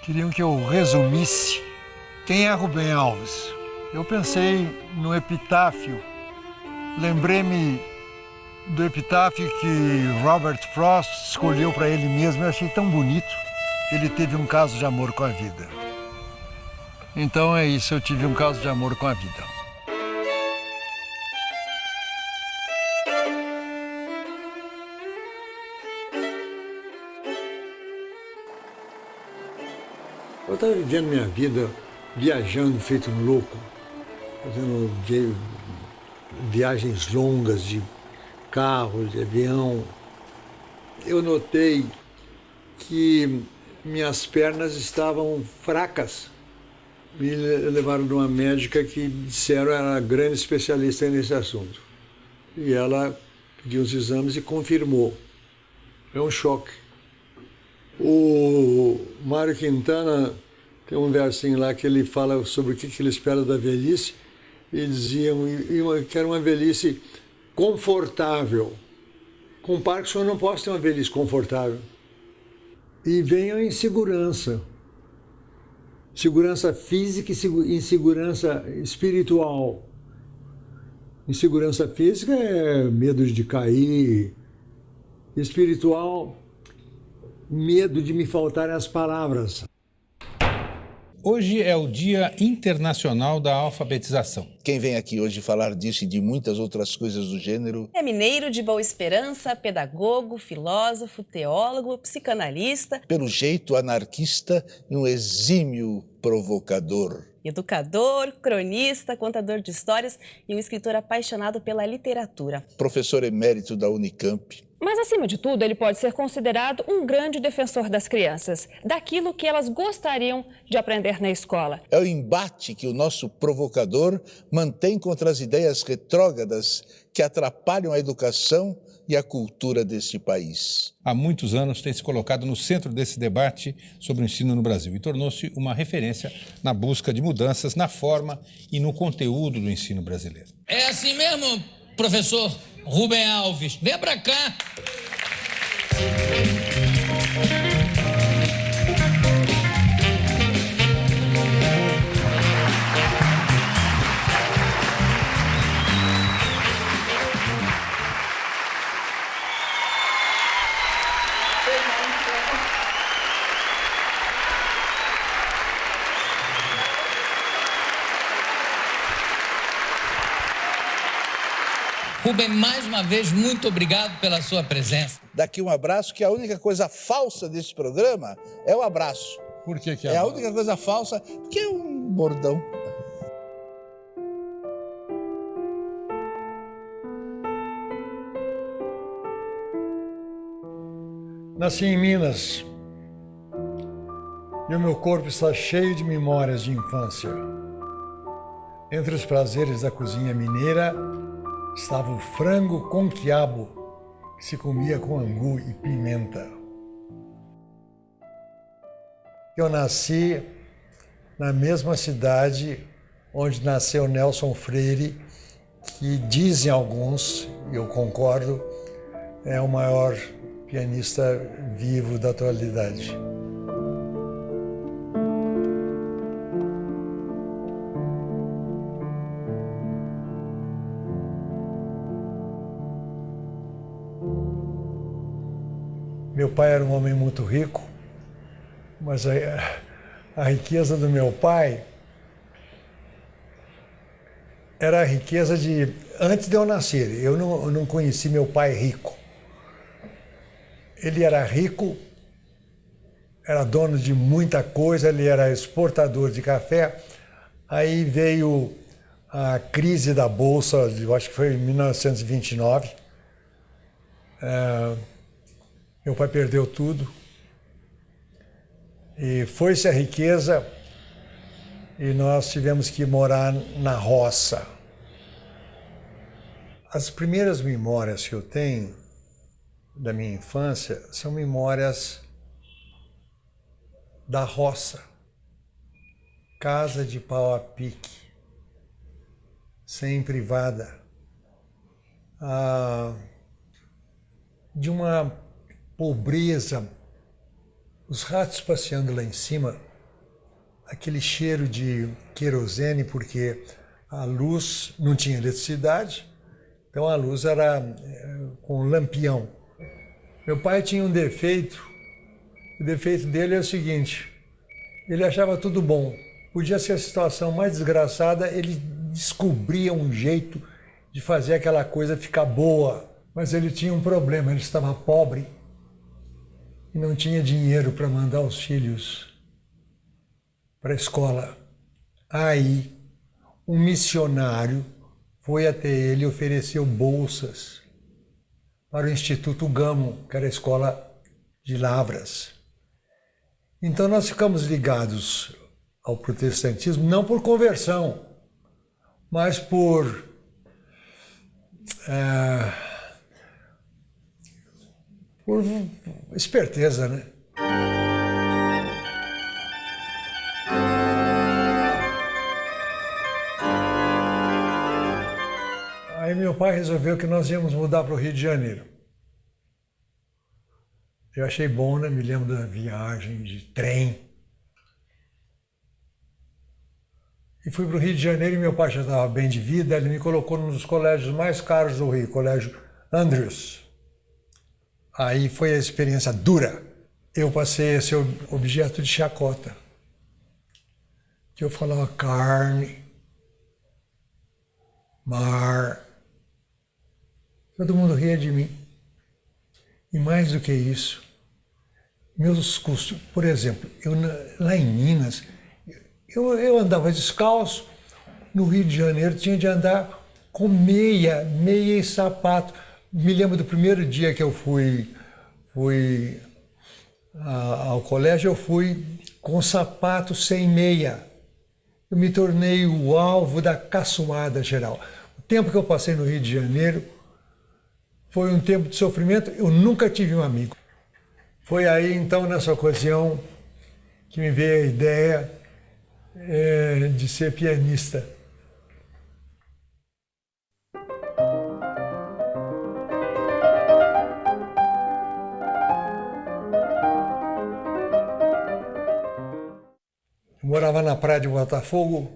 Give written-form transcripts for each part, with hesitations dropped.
Queriam que eu resumisse quem é Rubem Alves. Eu pensei no epitáfio. Lembrei-me do epitáfio que Robert Frost escolheu para ele mesmo. Eu achei tão bonito. Ele teve um caso de amor com a vida. Então é isso, eu tive um caso de amor com a vida. Eu estava vivendo minha vida, viajando, feito um louco, fazendo viagens longas de carro, de avião. Eu notei que minhas pernas estavam fracas. Me levaram de uma médica que disseram era grande especialista nesse assunto. E ela pediu os exames e confirmou. É um choque. O Mário Quintana tem um versinho lá que ele fala sobre o que ele espera da velhice e diziam que era uma velhice confortável. Com Parkinson eu não posso ter uma velhice confortável. E vem a insegurança. Segurança física e insegurança espiritual. Insegurança física é medo de cair. Espiritual, medo de me faltarem as palavras. Hoje é o Dia Internacional da Alfabetização. Quem vem aqui hoje falar disso e de muitas outras coisas do gênero... É mineiro de Boa Esperança, pedagogo, filósofo, teólogo, psicanalista. Pelo jeito anarquista e um exímio provocador. Educador, cronista, contador de histórias e um escritor apaixonado pela literatura. Professor emérito da Unicamp. Mas, acima de tudo, ele pode ser considerado um grande defensor das crianças, daquilo que elas gostariam de aprender na escola. É o embate que o nosso provocador mantém contra as ideias retrógradas que atrapalham a educação e a cultura deste país. Há muitos anos tem se colocado no centro desse debate sobre o ensino no Brasil e tornou-se uma referência na busca de mudanças na forma e no conteúdo do ensino brasileiro. É assim mesmo, professor Rubem Alves? Vem pra cá. Rubem, mais uma vez, muito obrigado pela sua presença. Daqui um abraço, que a única coisa falsa desse programa é o abraço. Por que é a única coisa falsa, que é um bordão. Nasci em Minas e o meu corpo está cheio de memórias de infância. Entre os prazeres da cozinha mineira estava o frango com quiabo, que se comia com angu e pimenta. Eu nasci na mesma cidade onde nasceu Nelson Freire, que dizem alguns, e eu concordo, é o maior pianista vivo da atualidade. Meu pai era um homem muito rico, mas a riqueza do meu pai era a riqueza de... Antes de eu nascer, eu não conheci meu pai rico. Ele era rico, era dono de muita coisa, ele era exportador de café. Aí veio a crise da Bolsa, eu acho que foi em 1929. Meu pai perdeu tudo e foi-se a riqueza e nós tivemos que morar na roça. As primeiras memórias que eu tenho da minha infância são memórias da roça, casa de pau a pique, sem privada, de uma pobreza, os ratos passeando lá em cima, aquele cheiro de querosene, porque a luz não tinha eletricidade, então a luz era com lampião. Meu pai tinha um defeito, o defeito dele é o seguinte, ele achava tudo bom. Podia ser a situação mais desgraçada, ele descobria um jeito de fazer aquela coisa ficar boa. Mas ele tinha um problema, ele estava pobre e não tinha dinheiro para mandar os filhos para a escola. Aí, um missionário foi até ele e ofereceu bolsas para o Instituto Gamo, que era a escola de Lavras. Então nós ficamos ligados ao protestantismo, não por conversão, mas por esperteza, né? Aí meu pai resolveu que nós íamos mudar para o Rio de Janeiro. Eu achei bom, né? Me lembro da viagem de trem. E fui para o Rio de Janeiro e meu pai já estava bem de vida, ele me colocou num dos colégios mais caros do Rio, Colégio Andrews. Aí foi a experiência dura. Eu passei a ser objeto de chacota. Que eu falava carne, mar. Todo mundo ria de mim. E mais do que isso, meus custos, por exemplo, lá em Minas, eu andava descalço, no Rio de Janeiro tinha de andar com meia e sapato. Me lembro do primeiro dia que eu fui ao colégio, eu fui com sapato sem meia. Eu me tornei o alvo da caçoada geral. O tempo que eu passei no Rio de Janeiro foi um tempo de sofrimento, eu nunca tive um amigo. Foi aí, então, nessa ocasião, que me veio a ideia de ser pianista. Eu morava na praia de Botafogo,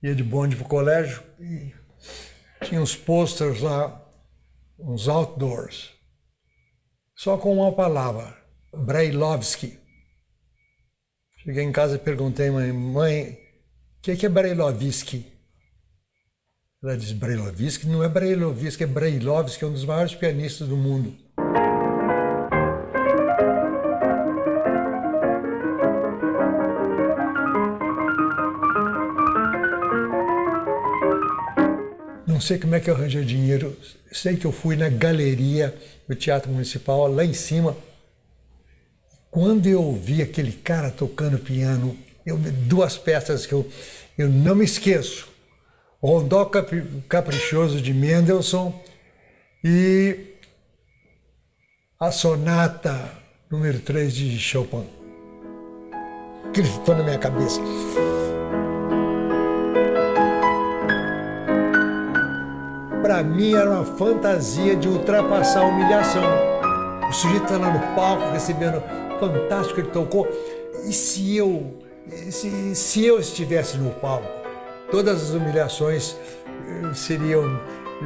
ia de bonde para o colégio e tinha uns posters lá, uns outdoors, só com uma palavra, Brailovsky. Cheguei em casa e perguntei, mãe, o que é Brailovsky? Ela disse, Brailovsky? Não é Brailovsky, é Brailovsky, é um dos maiores pianistas do mundo. Não sei como é que eu arranjei dinheiro, sei que eu fui na galeria do Teatro Municipal, lá em cima. Quando eu vi aquele cara tocando piano, duas peças que eu não me esqueço. O Rondó Caprichoso de Mendelssohn e a Sonata número 3 de Chopin. Aquilo ficou na minha cabeça. Para mim era uma fantasia de ultrapassar a humilhação. O sujeito está lá no palco recebendo, fantástico, ele tocou. E se eu estivesse no palco, todas as humilhações seriam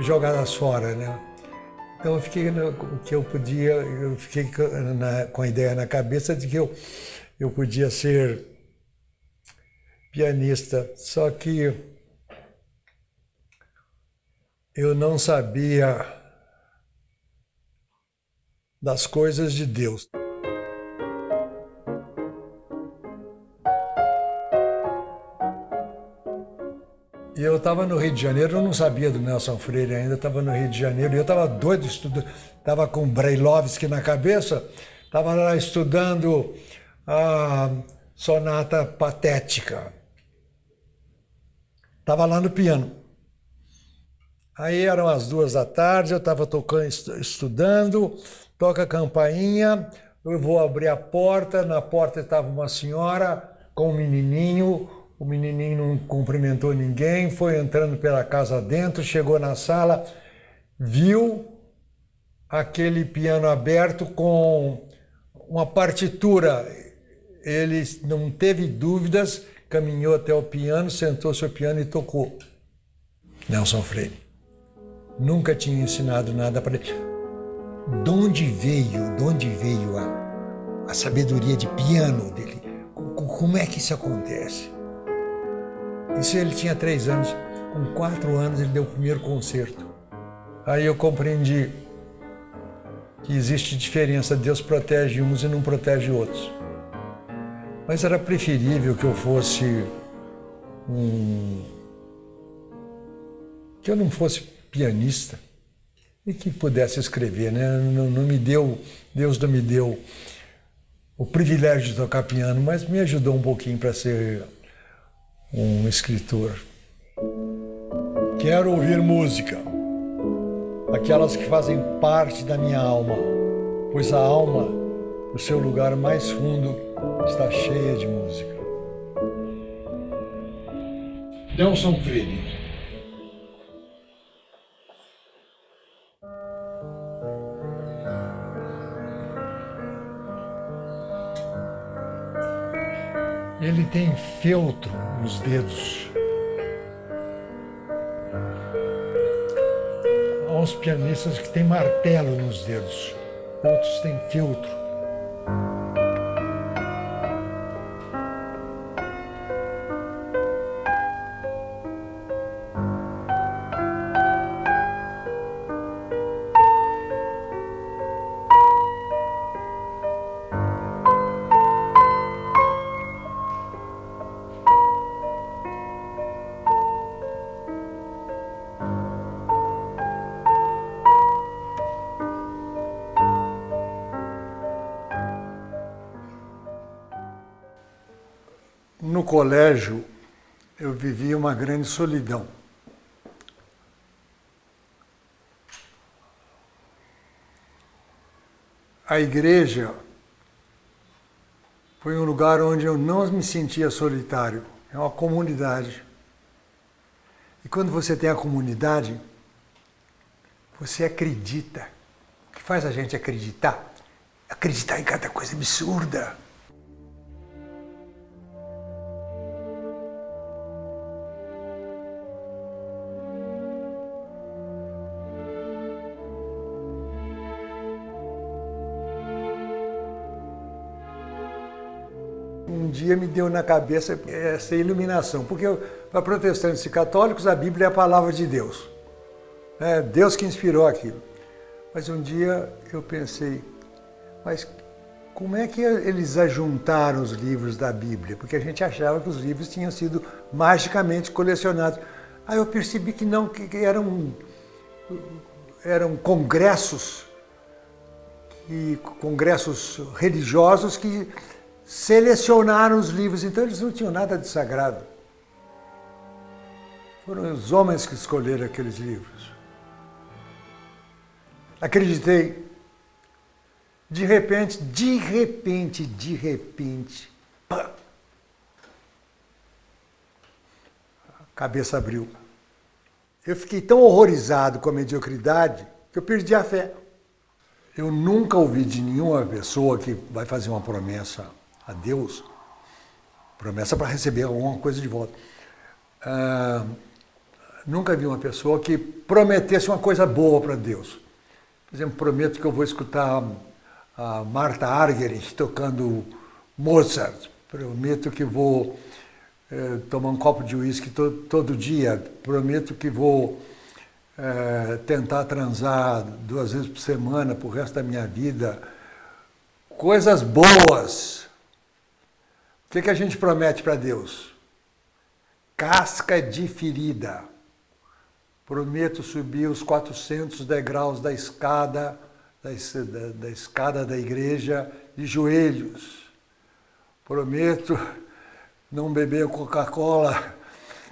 jogadas fora, né? Então eu fiquei com a ideia na cabeça de que eu podia ser pianista, só que eu não sabia das coisas de Deus. E eu estava no Rio de Janeiro, eu não sabia do Nelson Freire ainda, estava no Rio de Janeiro, e eu estava doido estudando, estava com Brailovsky na cabeça, estava lá estudando a Sonata Patética. Estava lá no piano. Aí eram as 14h, eu estava tocando, estudando, toca a campainha, eu vou abrir a porta, na porta estava uma senhora com um menininho, o menininho não cumprimentou ninguém, foi entrando pela casa dentro, chegou na sala, viu aquele piano aberto com uma partitura Ele não teve dúvidas, caminhou até o piano, sentou-se ao piano e tocou. Nelson Freire. Nunca tinha ensinado nada para ele. De onde veio a sabedoria de piano dele? Como é que isso acontece? Isso ele tinha 3 anos. Com 4 anos ele deu o primeiro concerto. Aí eu compreendi que existe diferença. Deus protege uns e não protege outros. Mas era preferível que eu fosse que eu não fosse pianista e que pudesse escrever, né? Deus não me deu o privilégio de tocar piano, mas me ajudou um pouquinho para ser um escritor. Quero ouvir música, aquelas que fazem parte da minha alma, pois a alma, no seu lugar mais fundo, está cheia de música. Nelson Freire. Ele tem feltro nos dedos. Há uns pianistas que têm martelo nos dedos, outros têm feltro. No colégio, eu vivia uma grande solidão. A igreja foi um lugar onde eu não me sentia solitário. É uma comunidade. E quando você tem a comunidade, você acredita. O que faz a gente acreditar? Acreditar em cada coisa absurda. Um dia me deu na cabeça essa iluminação, porque para protestantes e católicos a Bíblia é a palavra de Deus. É Deus que inspirou aquilo. Mas um dia eu pensei, mas como é que eles ajuntaram os livros da Bíblia? Porque a gente achava que os livros tinham sido magicamente colecionados. Aí eu percebi que não, que eram congressos religiosos que selecionaram os livros, então eles não tinham nada de sagrado. Foram os homens que escolheram aqueles livros. Acreditei. De repente, pá! A cabeça abriu. Eu fiquei tão horrorizado com a mediocridade que eu perdi a fé. Eu nunca ouvi de nenhuma pessoa que vai fazer uma promessa a Deus, promessa para receber alguma coisa de volta. Nunca vi uma pessoa que prometesse uma coisa boa para Deus. Por exemplo, prometo que eu vou escutar a Martha Argerich tocando Mozart. Prometo que vou tomar um copo de uísque todo dia. Prometo que vou tentar transar 2 vezes por semana pro resto da minha vida. Coisas boas. O que a gente promete para Deus? Casca de ferida. Prometo subir os 400 degraus da escada da igreja de joelhos. Prometo não beber Coca-Cola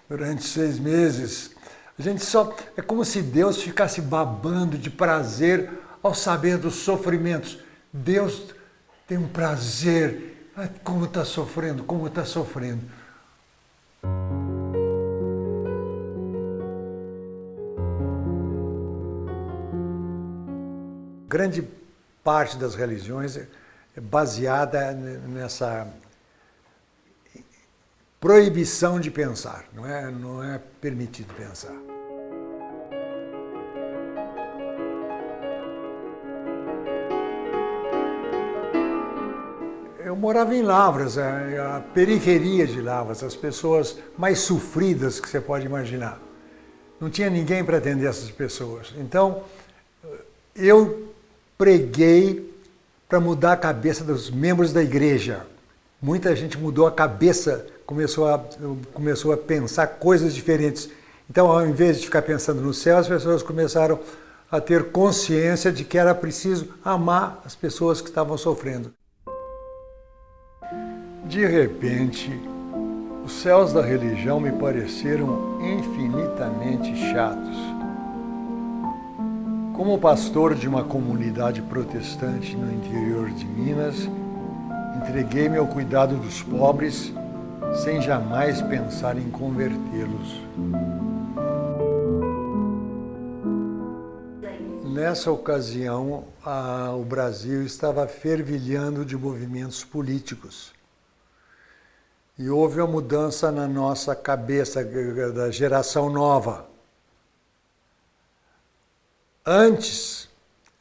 durante 6 meses. A gente é como se Deus ficasse babando de prazer ao saber dos sofrimentos. Deus tem um prazer. Como está sofrendo, como está sofrendo. Grande parte das religiões é baseada proibição de pensar, não é permitido pensar. Eu morava em Lavras, a periferia de Lavras, as pessoas mais sofridas que você pode imaginar. Não tinha ninguém para atender essas pessoas. Então, eu preguei para mudar a cabeça dos membros da igreja. Muita gente mudou a cabeça, começou a pensar coisas diferentes. Então, ao invés de ficar pensando no céu, as pessoas começaram a ter consciência de que era preciso amar as pessoas que estavam sofrendo. De repente, os céus da religião me pareceram infinitamente chatos. Como pastor de uma comunidade protestante no interior de Minas, entreguei-me ao cuidado dos pobres, sem jamais pensar em convertê-los. Nessa ocasião, o Brasil estava fervilhando de movimentos políticos. E houve uma mudança na nossa cabeça, da geração nova. Antes,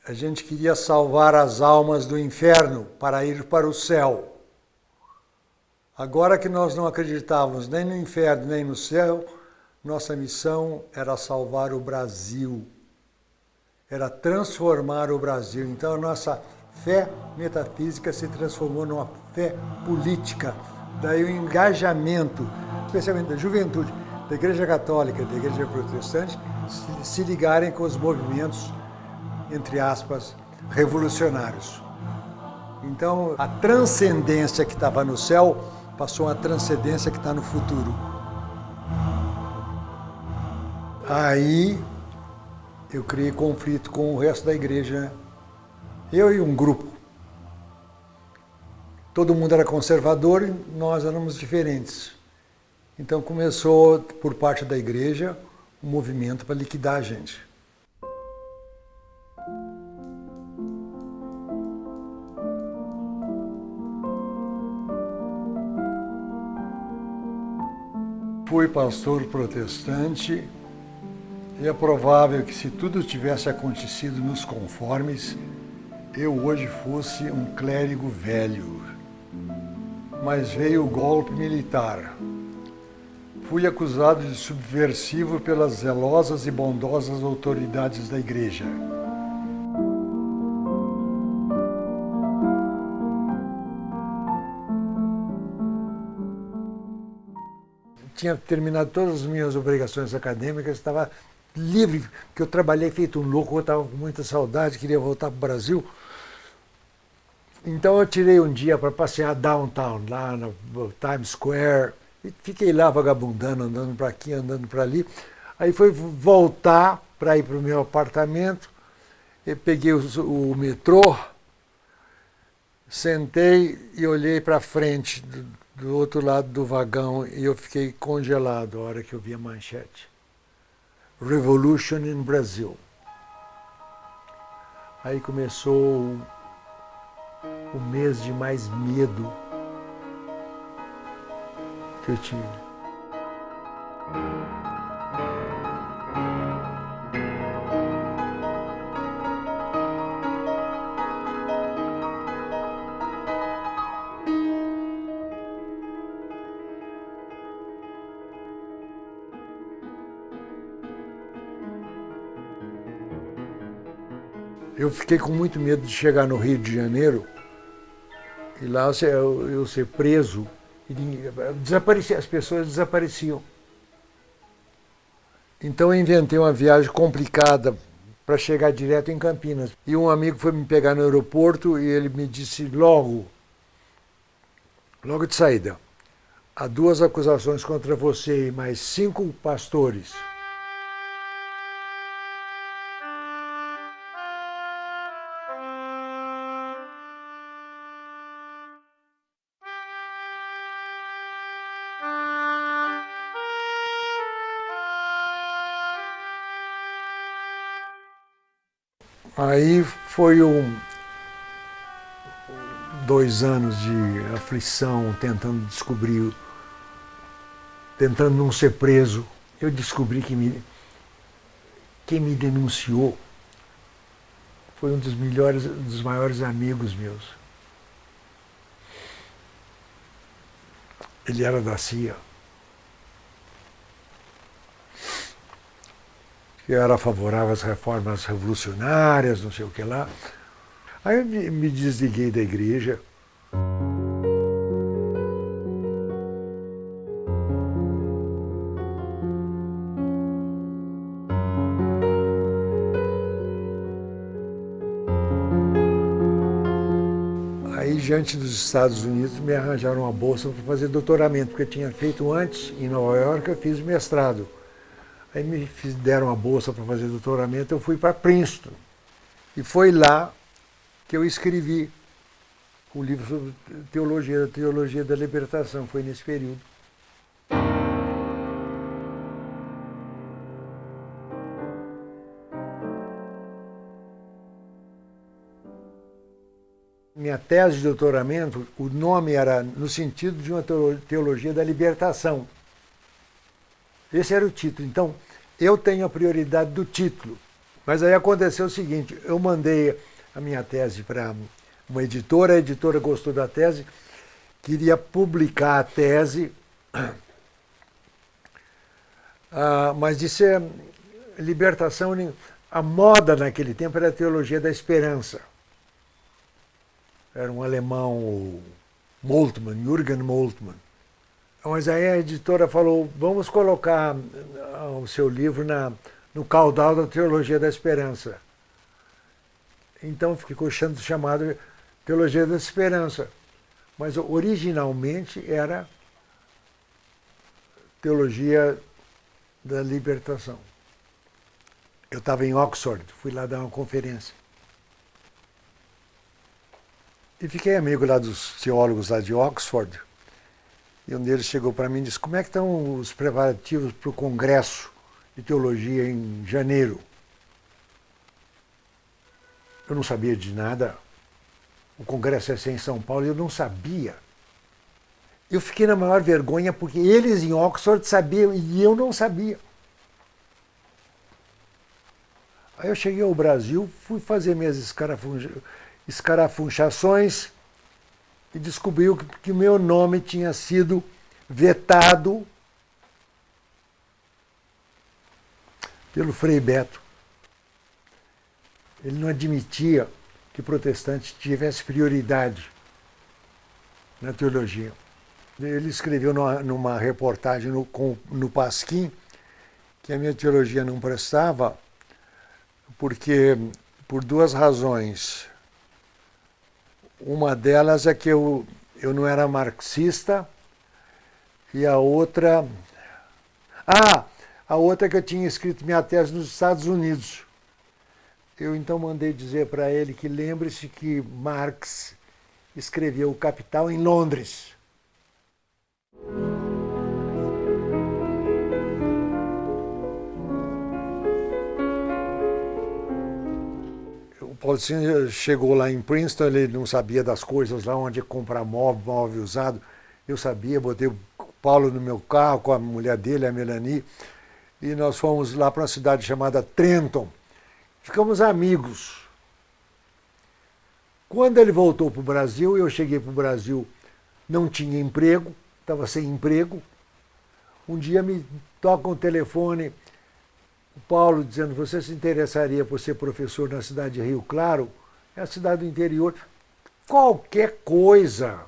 a gente queria salvar as almas do inferno para ir para o céu. Agora que nós não acreditávamos nem no inferno nem no céu, nossa missão era salvar o Brasil, era transformar o Brasil. Então a nossa fé metafísica se transformou numa fé política. Daí o engajamento, especialmente da juventude, da Igreja Católica e da Igreja Protestante, se ligarem com os movimentos, entre aspas, revolucionários. Então, a transcendência que estava no céu passou a transcendência que está no futuro. Aí, eu criei conflito com o resto da igreja, eu e um grupo. Todo mundo era conservador e nós éramos diferentes. Então começou, por parte da igreja, um movimento para liquidar a gente. Fui pastor protestante e é provável que, se tudo tivesse acontecido nos conformes, eu hoje fosse um clérigo velho. Mas veio o golpe militar. Fui acusado de subversivo pelas zelosas e bondosas autoridades da igreja. Tinha terminado todas as minhas obrigações acadêmicas, estava livre, porque eu trabalhei feito um louco, eu estava com muita saudade, queria voltar para o Brasil. Então eu tirei um dia para passear downtown, lá no Times Square, e fiquei lá vagabundando, andando para aqui, andando para ali. Aí foi voltar para ir para o meu apartamento, eu peguei o metrô, sentei e olhei para frente do outro lado do vagão e eu fiquei congelado a hora que eu vi a manchete. Revolution in Brazil. Aí começou o mês de mais medo que eu tive. Eu fiquei com muito medo de chegar no Rio de Janeiro e lá eu ser preso e desaparecer, as pessoas desapareciam. Então eu inventei uma viagem complicada para chegar direto em Campinas. E um amigo foi me pegar no aeroporto e ele me disse logo de saída: há 2 acusações contra você e mais 5 pastores. Aí foi 2 anos de aflição, tentando descobrir tentando não ser preso. Eu descobri que quem me denunciou foi um dos maiores amigos meus. Ele era da CIA. Eu era favorável às reformas revolucionárias, não sei o que lá. Aí eu me desliguei da igreja. Aí, diante dos Estados Unidos, me arranjaram uma bolsa para fazer doutoramento, porque eu tinha feito antes, em Nova York, eu fiz mestrado. Aí me deram uma bolsa para fazer doutoramento, eu fui para Princeton. E foi lá que eu escrevi o livro sobre teologia da libertação, foi nesse período. Minha tese de doutoramento, o nome era no sentido de uma teologia da libertação. Esse era o título. Então, eu tenho a prioridade do título. Mas aí aconteceu o seguinte, eu mandei a minha tese para uma editora, a editora gostou da tese, queria publicar a tese, mas disse libertação, a moda naquele tempo era a teologia da esperança. Era um alemão, o Moltmann, Jürgen Moltmann. Mas aí a editora falou, vamos colocar o seu livro no caudal da teologia da esperança. Então ficou chamado Teologia da Esperança. Mas originalmente era Teologia da Libertação. Eu estava em Oxford, fui lá dar uma conferência. E fiquei amigo lá dos teólogos lá de Oxford. E um deles chegou para mim e disse, como é que estão os preparativos para o Congresso de Teologia em janeiro? Eu não sabia de nada. O Congresso ia ser em São Paulo e eu não sabia. Eu fiquei na maior vergonha porque eles em Oxford sabiam e eu não sabia. Aí eu cheguei ao Brasil, fui fazer minhas escarafunchações e descobriu que o meu nome tinha sido vetado pelo Frei Beto. Ele não admitia que protestante tivesse prioridade na teologia. Ele escreveu numa reportagem no Pasquim que a minha teologia não prestava porque, por duas razões. Uma delas é que eu não era marxista e a outra é que eu tinha escrito minha tese nos Estados Unidos. Eu então mandei dizer para ele que lembre-se que Marx escreveu O Capital em Londres. O Paulinho chegou lá em Princeton, ele não sabia das coisas lá, onde comprar móvel usado. Eu sabia, botei o Paulo no meu carro com a mulher dele, a Melanie, e nós fomos lá para uma cidade chamada Trenton. Ficamos amigos. Quando ele voltou para o Brasil, eu cheguei para o Brasil, não tinha emprego, estava sem emprego. Um dia me toca um telefone, o Paulo dizendo, você se interessaria por ser professor na cidade de Rio Claro? É a cidade do interior. Qualquer coisa.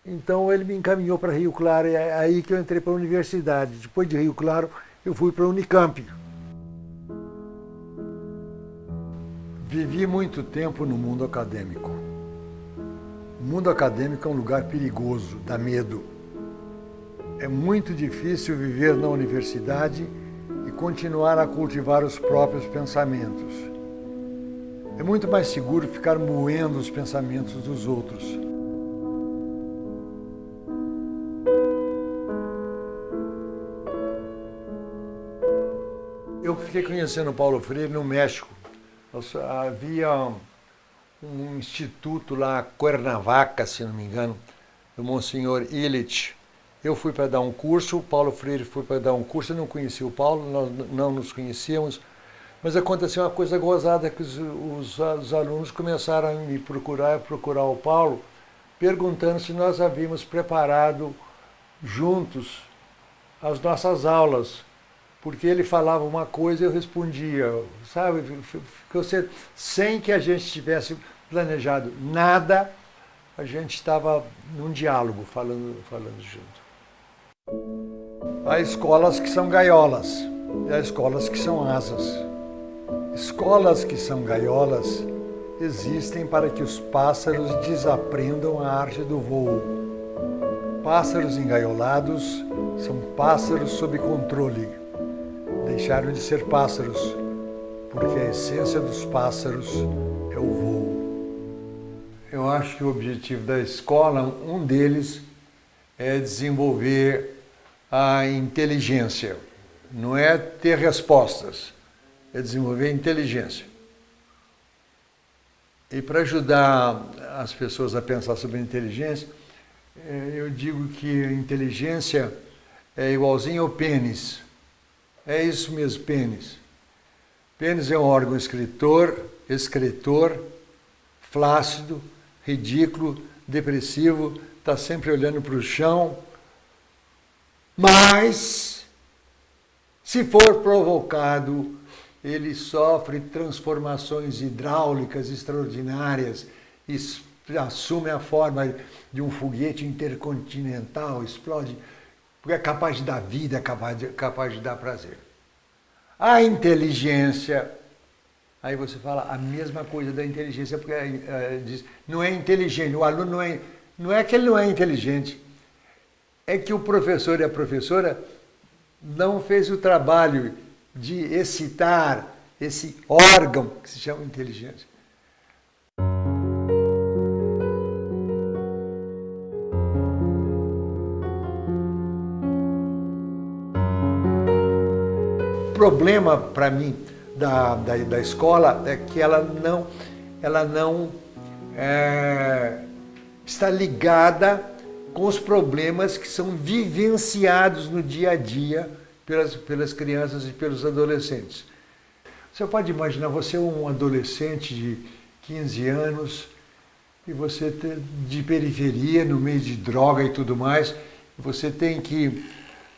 Então ele me encaminhou para Rio Claro, é aí que eu entrei para a universidade. Depois de Rio Claro, eu fui para a Unicamp. Vivi muito tempo no mundo acadêmico. O mundo acadêmico é um lugar perigoso, dá medo. É muito difícil viver na universidade e continuar a cultivar os próprios pensamentos. É muito mais seguro ficar moendo os pensamentos dos outros. Eu fiquei conhecendo o Paulo Freire no México. Havia um instituto lá, Cuernavaca, se não me engano, do Monsenhor Illich. Eu fui para dar um curso, o Paulo Freire foi para dar um curso, eu não conhecia o Paulo, nós não nos conhecíamos, mas aconteceu uma coisa gozada, que os alunos começaram a me procurar o Paulo, perguntando se nós havíamos preparado juntos as nossas aulas, porque ele falava uma coisa e eu respondia, sabe? Sem que a gente tivesse planejado nada, a gente estava num diálogo, falando junto. Há escolas que são gaiolas e há escolas que são asas. Escolas que são gaiolas existem para que os pássaros desaprendam a arte do voo. Pássaros engaiolados são pássaros sob controle. Deixaram de ser pássaros, porque a essência dos pássaros é o voo. Eu acho que o objetivo da escola, um deles, é desenvolver a inteligência. Não é ter respostas, é desenvolver a inteligência. E para ajudar as pessoas a pensar sobre a inteligência, eu digo que a inteligência é igualzinho ao pênis. É isso mesmo, pênis. Pênis é um órgão excretor, flácido, ridículo, depressivo, está sempre olhando para o chão. Mas, se for provocado, ele sofre transformações hidráulicas extraordinárias, assume a forma de um foguete intercontinental, explode, porque é capaz de dar vida, é capaz de dar prazer. A inteligência, aí você fala a mesma coisa da inteligência, porque diz, não é inteligente, o aluno não é que ele não é inteligente, é que o professor e a professora não fez o trabalho de excitar esse órgão que se chama inteligência. O problema para mim da escola é que ela não está ligada com os problemas que são vivenciados no dia a dia pelas crianças e pelos adolescentes. Você pode imaginar, você é um adolescente de 15 anos e você de periferia, no meio de droga e tudo mais, você tem que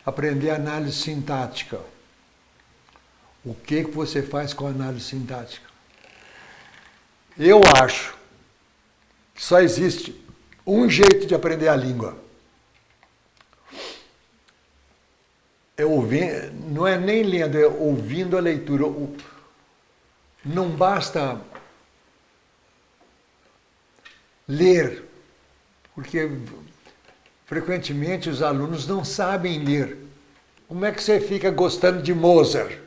aprender análise sintática. O que você faz com a análise sintática? Eu acho que só existe um jeito de aprender a língua. Não é nem lendo, é ouvindo a leitura. Não basta ler, porque frequentemente os alunos não sabem ler. Como é que você fica gostando de Mozart?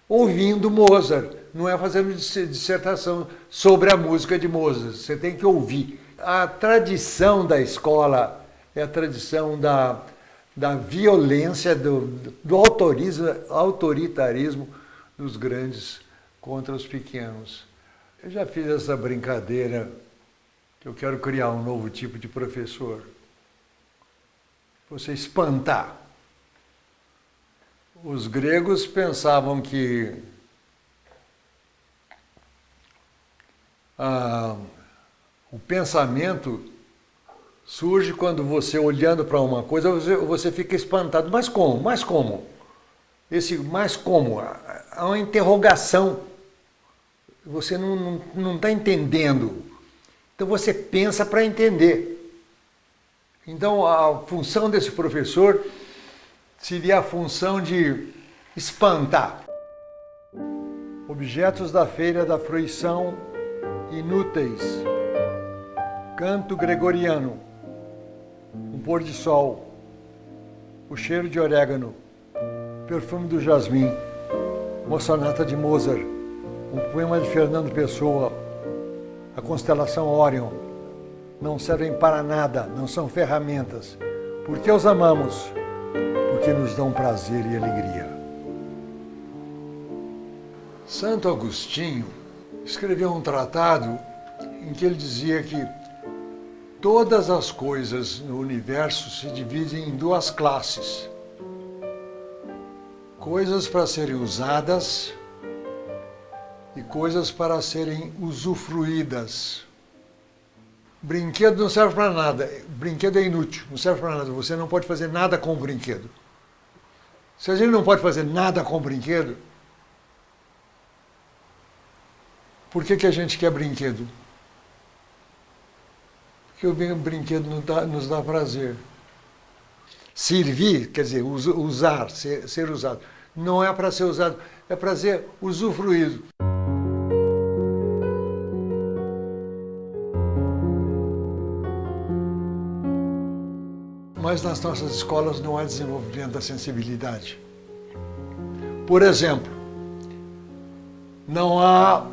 Ouvindo Mozart, não é fazendo dissertação sobre a música de Mozart, você tem que ouvir. A tradição da escola é a tradição da violência, do autoritarismo dos grandes contra os pequenos. Eu já fiz essa brincadeira, que eu quero criar um novo tipo de professor. Você espantar. Os gregos pensavam que o pensamento surge quando você, olhando para uma coisa, você fica espantado. Mas como? Mas como? Esse mais como? Há uma interrogação. Você não está entendendo. Então você pensa para entender. Então a função desse professor seria a função de espantar. Objetos da feira da fruição inúteis. Canto gregoriano. Um pôr de sol. O cheiro de orégano. Perfume do jasmim. Uma sonata de Mozart. Um poema de Fernando Pessoa. A constelação Órion. Não servem para nada, não são ferramentas. Porque os amamos. Porque nos dão prazer e alegria. Santo Agostinho escreveu um tratado em que ele dizia que todas as coisas no universo se dividem em duas classes. Coisas para serem usadas e coisas para serem usufruídas. Brinquedo não serve para nada. Brinquedo é inútil, não serve para nada. Você não pode fazer nada com o brinquedo. Se a gente não pode fazer nada com o brinquedo, por que a gente quer brinquedo? Porque o brinquedo nos dá prazer. Servir, quer dizer, usar, ser usado. Não é para ser usado, é para ser usufruído. Mas nas nossas escolas não há desenvolvimento da sensibilidade. Por exemplo, não há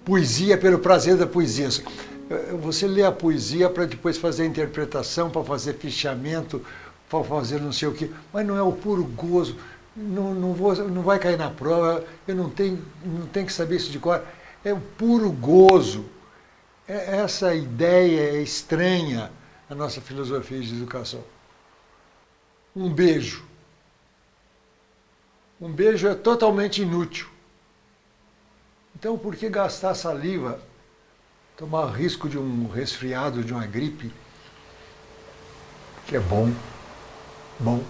poesia pelo prazer da poesia. Você lê a poesia para depois fazer a interpretação, para fazer fichamento, para fazer não sei o quê, mas não é o puro gozo. Não vai cair na prova, eu não tenho que saber isso de cor. É o puro gozo. Essa ideia é estranha à nossa filosofia de educação. Um beijo. Um beijo é totalmente inútil. Então, por que gastar saliva, tomar risco de um resfriado, de uma gripe, que é bom? Bom.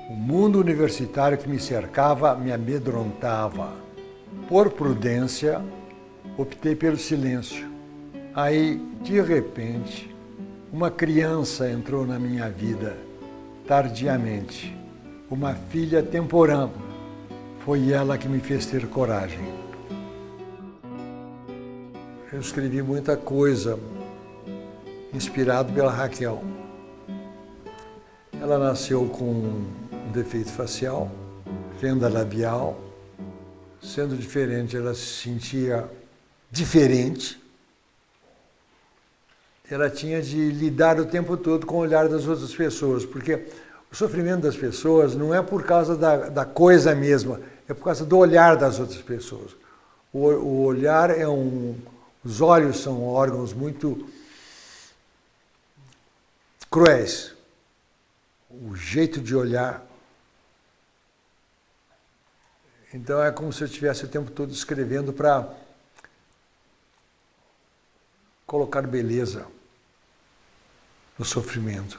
O mundo universitário que me cercava me amedrontava. Por prudência, optei pelo silêncio. Aí, de repente, uma criança entrou na minha vida, tardiamente. Uma filha temporã. Foi ela que me fez ter coragem. Eu escrevi muita coisa, inspirado pela Raquel. Ela nasceu com um defeito facial, fenda labial. Sendo diferente, ela se sentia diferente. Ela tinha de lidar o tempo todo com o olhar das outras pessoas, porque o sofrimento das pessoas não é por causa da coisa mesma, é por causa do olhar das outras pessoas. O olhar é os olhos são órgãos muito cruéis. O jeito de olhar. Então é como se eu estivesse o tempo todo escrevendo para colocar beleza no sofrimento.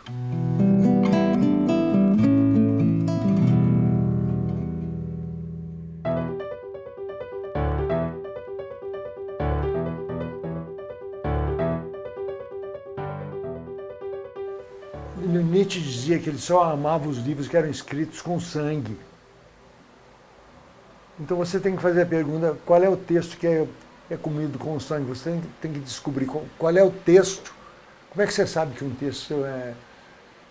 Nietzsche dizia que ele só amava os livros que eram escritos com sangue. Então você tem que fazer a pergunta, qual é o texto que é comido com sangue? Você tem que descobrir qual é o texto. Como é que você sabe que um texto é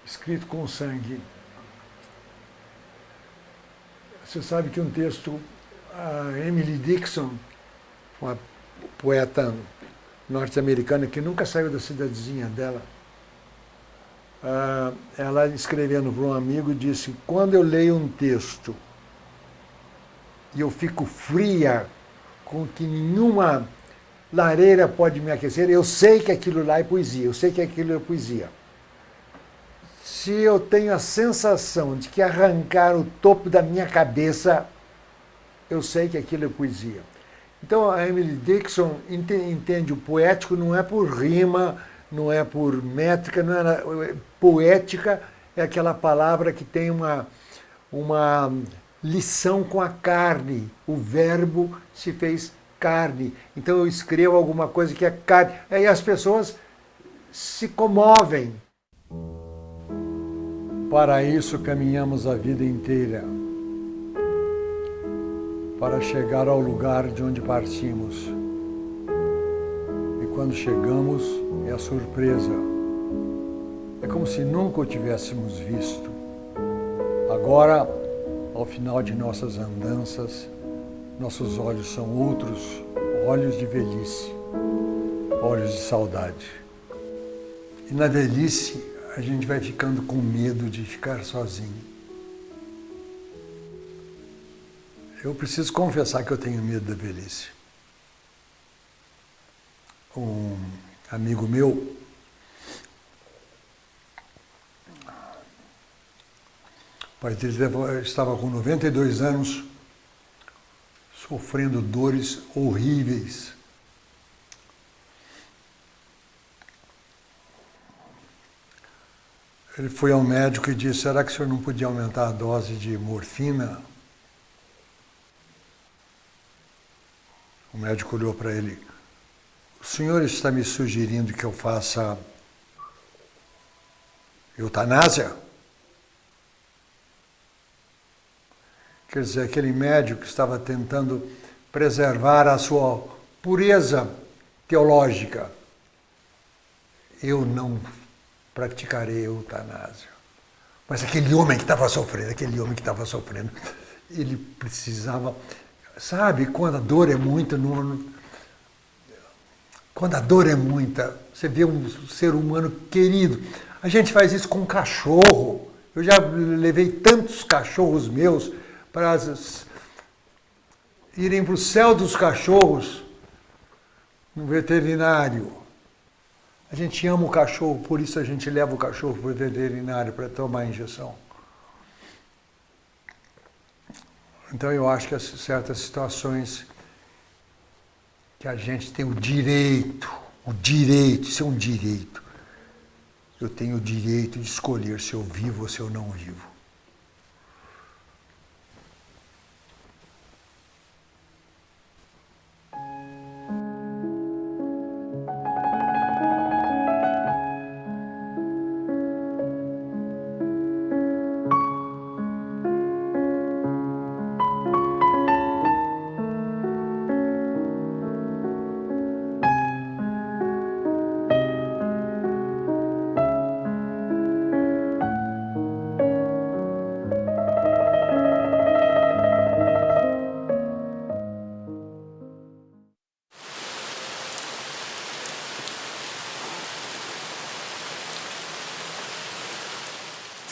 escrito com sangue? Você sabe que um texto, a Emily Dickinson, uma poeta norte-americana que nunca saiu da cidadezinha dela, ela escrevendo para um amigo disse, quando eu leio um texto e eu fico fria, com que nenhuma lareira pode me aquecer, eu sei que aquilo lá é poesia, eu sei que aquilo é poesia. Se eu tenho a sensação de que arrancar o topo da minha cabeça, eu sei que aquilo é poesia. Então a Emily Dickinson entende o poético não é por rima, não é por métrica, não é poética, é aquela palavra que tem uma lição com a carne. O verbo se fez carne. Então eu escrevo alguma coisa que é carne. Aí as pessoas se comovem. Para isso caminhamos a vida inteira. Para chegar ao lugar de onde partimos. E quando chegamos, é a surpresa. É como se nunca o tivéssemos visto. Agora, ao final de nossas andanças, nossos olhos são outros, olhos de velhice, olhos de saudade. E na velhice, a gente vai ficando com medo de ficar sozinho. Eu preciso confessar que eu tenho medo da velhice. Um amigo meu, o pai dele estava com 92 anos, sofrendo dores horríveis. Ele foi ao médico e disse: será que o senhor não podia aumentar a dose de morfina? O médico olhou para ele: o senhor está me sugerindo que eu faça eutanásia? Quer dizer, aquele médico estava tentando preservar a sua pureza teológica. Eu não praticarei eutanásia. Mas aquele homem que estava sofrendo, ele precisava... Sabe, quando a dor é muita, você vê um ser humano querido. A gente faz isso com um cachorro. Eu já levei tantos cachorros meus para irem para o céu dos cachorros no veterinário. A gente ama o cachorro, por isso a gente leva o cachorro para o veterinário para tomar a injeção. Então eu acho que há certas situações que a gente tem o direito, isso é um direito. Eu tenho o direito de escolher se eu vivo ou se eu não vivo.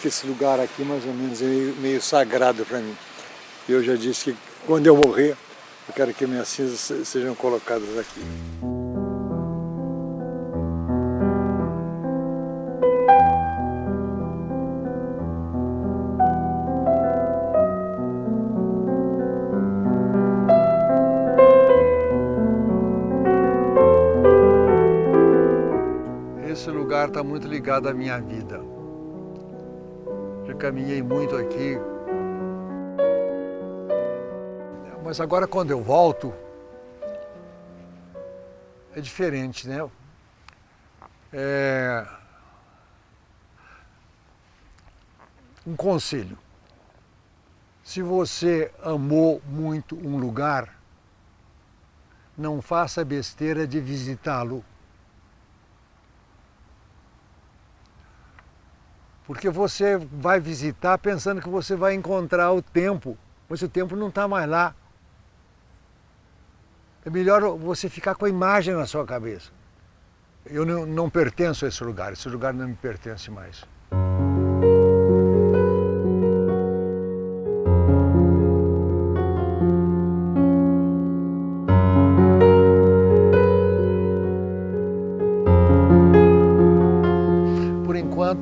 Esse lugar aqui, mais ou menos, é meio sagrado para mim. Eu já disse que quando eu morrer, eu quero que minhas cinzas sejam colocadas aqui. Esse lugar está muito ligado à minha vida. Já caminhei muito aqui, mas agora quando eu volto, é diferente, né? Um conselho: se você amou muito um lugar, não faça besteira de visitá-lo. Porque você vai visitar pensando que você vai encontrar o tempo, mas o tempo não está mais lá. É melhor você ficar com a imagem na sua cabeça. Eu não pertenço a esse lugar não me pertence mais.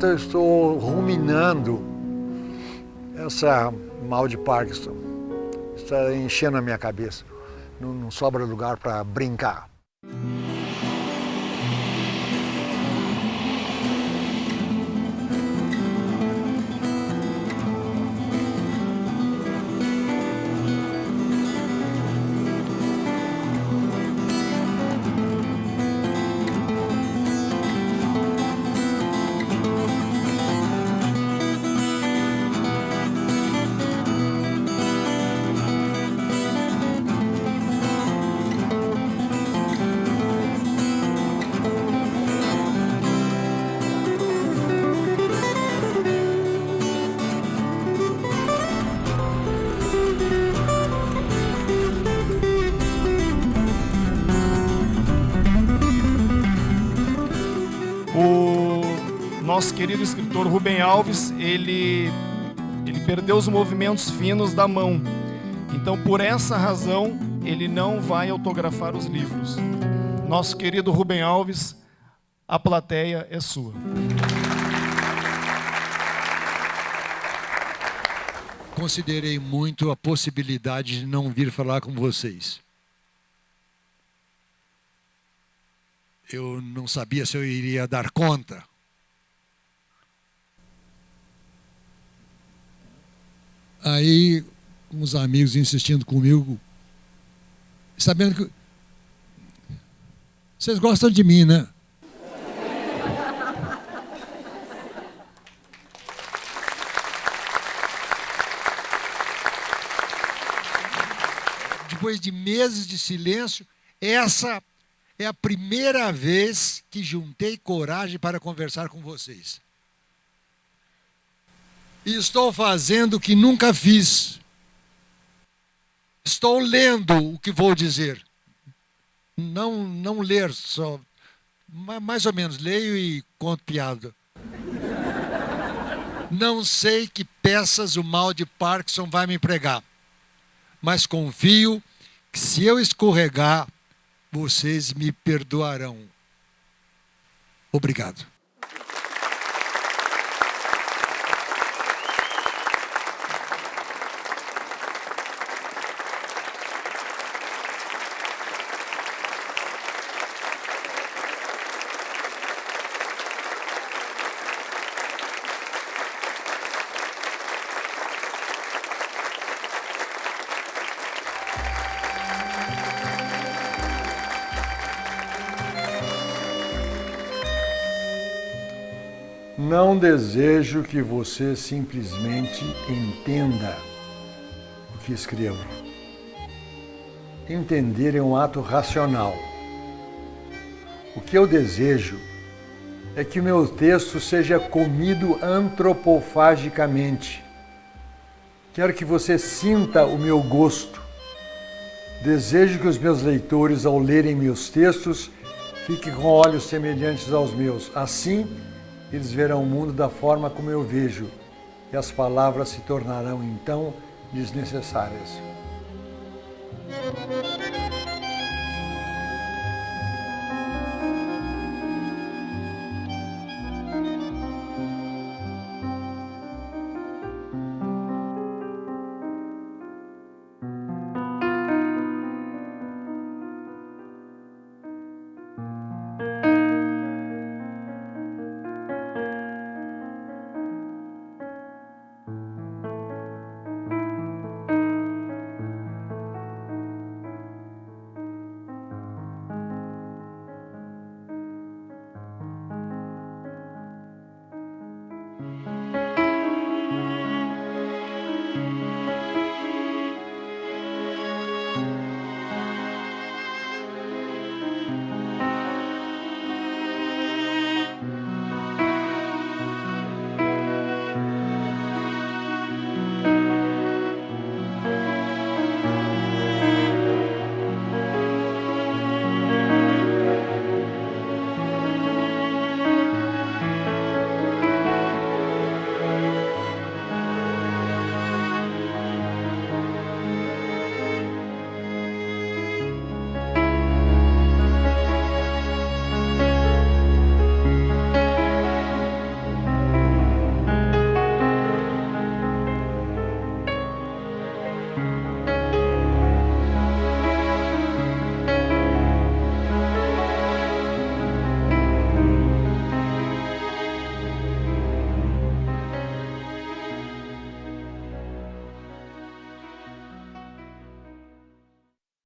Eu estou ruminando essa mal de Parkinson. Está enchendo a minha cabeça. Não sobra lugar para brincar. Nosso querido escritor Rubem Alves, ele perdeu os movimentos finos da mão. Então, por essa razão, ele não vai autografar os livros. Nosso querido Rubem Alves, a plateia é sua. Considerei muito a possibilidade de não vir falar com vocês. Eu não sabia se eu iria dar conta. Aí, uns amigos insistindo comigo, sabendo que vocês gostam de mim, né? Depois de meses de silêncio, essa é a primeira vez que juntei coragem para conversar com vocês. E estou fazendo o que nunca fiz. Estou lendo o que vou dizer. Não ler só, mais ou menos, leio e conto piada. Não sei que peças o mal de Parkinson vai me pregar, mas confio que se eu escorregar, vocês me perdoarão. Obrigado. Não desejo que você simplesmente entenda o que escrevo. Entender é um ato racional. O que eu desejo é que o meu texto seja comido antropofagicamente. Quero que você sinta o meu gosto. Desejo que os meus leitores, ao lerem meus textos, fiquem com olhos semelhantes aos meus. Assim, eles verão o mundo da forma como eu vejo, e as palavras se tornarão, então, desnecessárias.